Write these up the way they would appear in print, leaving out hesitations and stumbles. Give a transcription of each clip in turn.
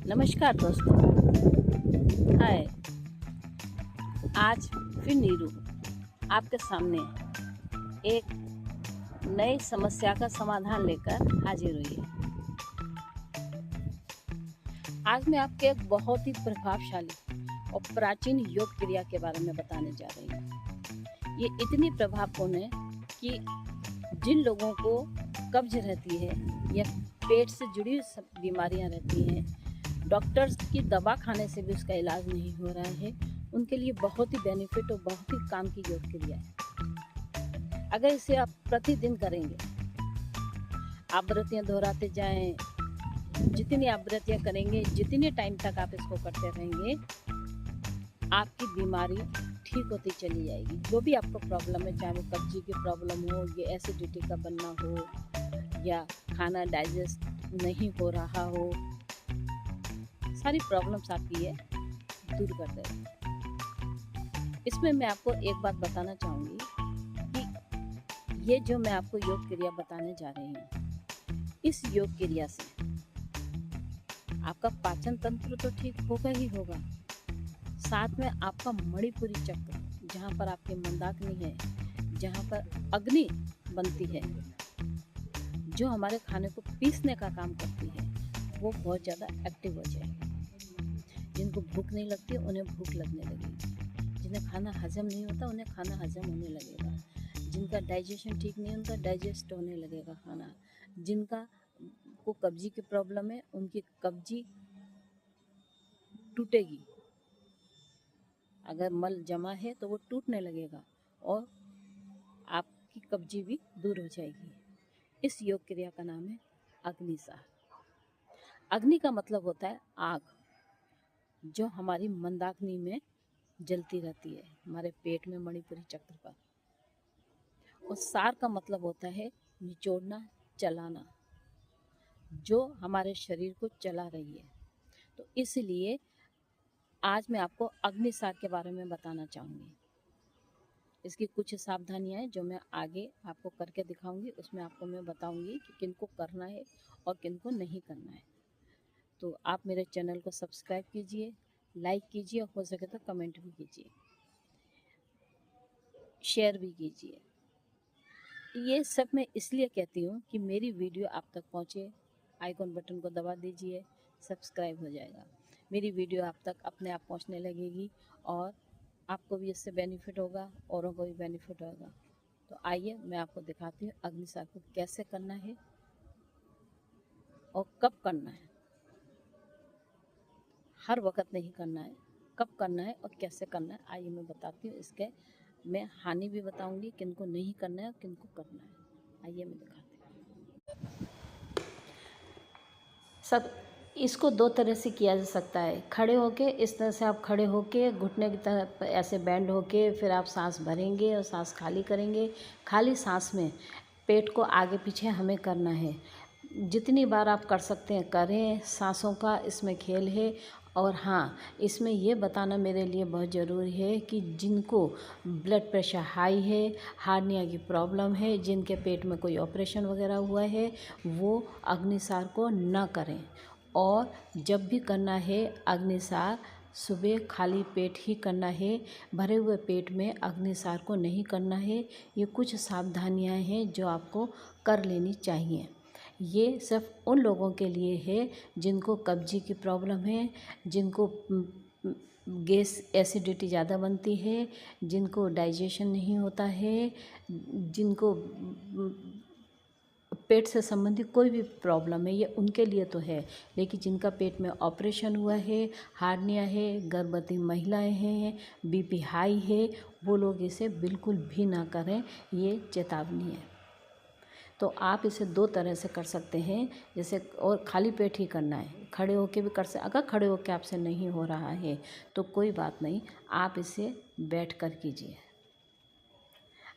नमस्कार दोस्तों। हाय। आज फिर नीरू आपके सामने एक नई समस्या का समाधान लेकर हाजिर हुई है। आज मैं आपके एक बहुत ही प्रभावशाली और प्राचीन योग क्रिया के बारे में बताने जा रही हूँ। ये इतनी प्रभावपूर्ण है कि जिन लोगों को कब्ज रहती है या पेट से जुड़ी हुई बीमारियां रहती हैं, डॉक्टर्स की दवा खाने से भी उसका इलाज नहीं हो रहा है, उनके लिए बहुत ही बेनिफिट और बहुत ही काम की योग क्रिया है। अगर इसे आप प्रतिदिन करेंगे, आवृत्तियां दोहराते जाएं, जितनी आवृत्तियां करेंगे, जितने टाइम तक आप इसको करते रहेंगे, आपकी बीमारी ठीक होती चली जाएगी। जो भी आपको प्रॉब्लम है, चाहे वो कब्जी की प्रॉब्लम हो, ये एसिडिटी का बनना हो, या खाना डाइजेस्ट नहीं हो रहा हो, सारी प्रॉब्लम्स आपकी ये दूर कर देगा। इसमें मैं आपको एक बात बताना चाहूँगी कि ये जो मैं आपको योग क्रिया बताने जा रही हूँ, इस योग क्रिया से आपका पाचन तंत्र तो ठीक होगा ही होगा, साथ में आपका मणिपुरी चक्र, जहाँ पर आपकी मंदाग्नि है, जहाँ पर अग्नि बनती है, जो हमारे खाने को पीसने का काम करती है, वो बहुत ज़्यादा एक्टिव हो जाएगी। जिनको भूख नहीं लगती उन्हें भूख लगने लगेगी, जिन्हें खाना हजम नहीं होता उन्हें खाना हजम होने लगेगा, जिनका डाइजेशन ठीक नहीं उनका डाइजेस्ट होने लगेगा खाना, जिनका को कब्जी की प्रॉब्लम है उनकी कब्जी टूटेगी। अगर मल जमा है तो वो टूटने लगेगा और आपकी कब्जी भी दूर हो जाएगी। इस योग क्रिया का नाम है अग्निसार। अग्नि का मतलब होता है आग, जो हमारी मंदाग्नि में जलती रहती है, हमारे पेट में मणिपुरी चक्र पर। और सार का मतलब होता है निचोड़ना, चलाना, जो हमारे शरीर को चला रही है। तो इसलिए आज मैं आपको अग्निसार के बारे में बताना चाहूँगी। इसकी कुछ सावधानियां हैं जो मैं आगे आपको करके दिखाऊंगी। उसमें आपको मैं बताऊंगी कि किनको करना है और किनको नहीं करना है। तो आप मेरे चैनल को सब्सक्राइब कीजिए, लाइक कीजिए और हो सके तो कमेंट भी कीजिए, शेयर भी कीजिए। ये सब मैं इसलिए कहती हूँ कि मेरी वीडियो आप तक पहुँचे। आइकॉन बटन को दबा दीजिए, सब्सक्राइब हो जाएगा, मेरी वीडियो आप तक अपने आप पहुँचने लगेगी और आपको भी इससे बेनिफिट होगा, औरों को भी बेनिफिट होगा। तो आइए मैं आपको दिखाती हूँ अग्निसार को कैसे करना है और कब करना है। हर वक्त नहीं करना है, कब करना है और कैसे करना है आइए मैं बताती हूँ। इसके मैं हानि भी बताऊंगी, किनको नहीं करना है और किनको करना है। आइए मैं दिखाती हूँ। सब इसको दो तरह से किया जा सकता है। खड़े होके, इस तरह से आप खड़े होके घुटने की तरफ ऐसे बैंड होके फिर आप सांस भरेंगे और सांस खाली करेंगे। खाली सांस में पेट को आगे पीछे हमें करना है। जितनी बार आप कर सकते हैं करें, सांसों का इसमें खेल है। और हाँ, इसमें ये बताना मेरे लिए बहुत ज़रूरी है कि जिनको ब्लड प्रेशर हाई है, हार्निया की प्रॉब्लम है, जिनके पेट में कोई ऑपरेशन वगैरह हुआ है, वो अग्निसार को न करें। और जब भी करना है अग्निसार, सुबह खाली पेट ही करना है, भरे हुए पेट में अग्निसार को नहीं करना है। ये कुछ सावधानियां हैं जो आपको कर लेनी चाहिए। ये सिर्फ उन लोगों के लिए है जिनको कब्जी की प्रॉब्लम है, जिनको गैस एसिडिटी ज़्यादा बनती है, जिनको डाइजेशन नहीं होता है, जिनको पेट से संबंधित कोई भी प्रॉब्लम है, ये उनके लिए तो है। लेकिन जिनका पेट में ऑपरेशन हुआ है, हार्निया है, गर्भवती महिलाएं हैं, बीपी हाई है, वो लोग इसे बिल्कुल भी ना करें, ये चेतावनी है। तो आप इसे दो तरह से कर सकते हैं, जैसे और खाली पेट ही करना है, खड़े होके भी कर सकते। अगर खड़े होके आपसे नहीं हो रहा है तो कोई बात नहीं, आप इसे बैठ कर कीजिए।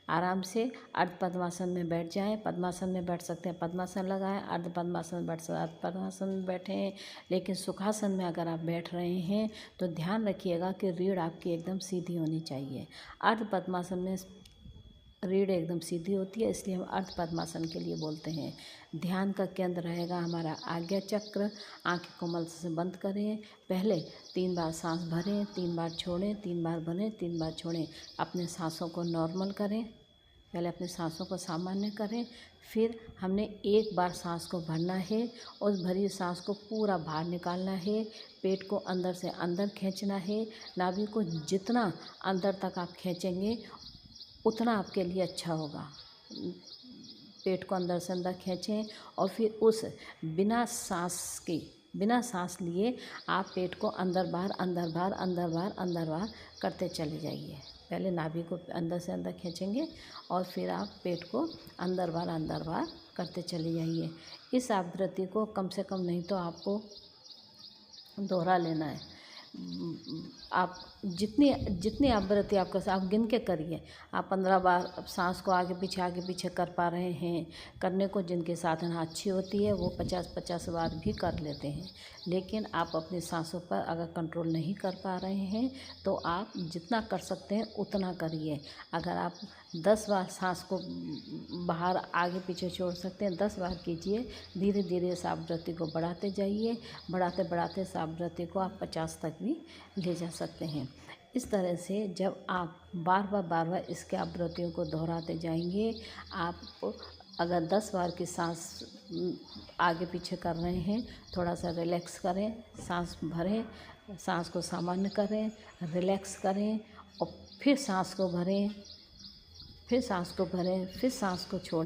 आराम से अर्ध पद्मासन में बैठ जाएं। पद्मासन में बैठ सकते हैं, पद्मासन लगाएं। अर्ध पद्मासन में बैठ सकते हैं, अर्ध पद्मासन में बैठें। लेकिन सुखासन में अगर आप बैठ रहे हैं तो ध्यान रखिएगा कि रीढ़ आपकी एकदम सीधी होनी चाहिए। अर्ध पद्मासन में रीढ़ एकदम सीधी होती है, इसलिए हम अर्ध पद्मासन के लिए बोलते हैं। ध्यान का केंद्र रहेगा हमारा आज्ञा चक्र। आँखें को मल से बंद करें। पहले 3 बार सांस भरें, 3 बार छोड़ें, 3 बार भरें, 3 बार छोड़ें। अपने सांसों को नॉर्मल करें, पहले अपने सांसों को सामान्य करें। फिर हमने 1 बार सांस को भरना है, उस भरी सांस को पूरा बाहर निकालना है। पेट को अंदर से अंदर खींचना है। नाभि को जितना अंदर तक आप खींचेंगे उतना आपके लिए अच्छा होगा। पेट को अंदर से अंदर खींचें और फिर उस बिना सांस लिए आप पेट को अंदर बाहर अंदर बाहर अंदर बाहर अंदर बाहर करते चले जाइए। पहले नाभि को अंदर से अंदर खींचेंगे और फिर आप पेट को अंदर बाहर करते चले जाइए। इस आवृत्ति को कम से कम नहीं तो आपको दोहरा लेना है। आप जितनी आवृत्ति आपके साथ आप गिन के करिए। आप 15 बार सांस को आगे पीछे कर पा रहे हैं। करने को जिनके साधना अच्छी होती है वो 50-50 बार भी कर लेते हैं। लेकिन आप अपनी सांसों पर अगर कंट्रोल नहीं कर पा रहे हैं तो आप जितना कर सकते हैं उतना करिए। अगर आप 10 बार सांस को बाहर आगे पीछे छोड़ सकते हैं, 10 बार कीजिए। धीरे धीरे इस आवृत्ति को बढ़ाते जाइए। बढ़ाते बढ़ाते इस आवृत्ति को आप 50 तक भी ले जा सकते हैं। इस तरह से जब आप बार बार इसके आवृत्तियों को दोहराते जाएंगे, आप अगर 10 बार की सांस आगे पीछे कर रहे हैं, थोड़ा सा रिलैक्स करें, सांस भरें, सांस को सामान्य करें, रिलैक्स करें और फिर सांस को भरें, फिर सांस को छोड़ें।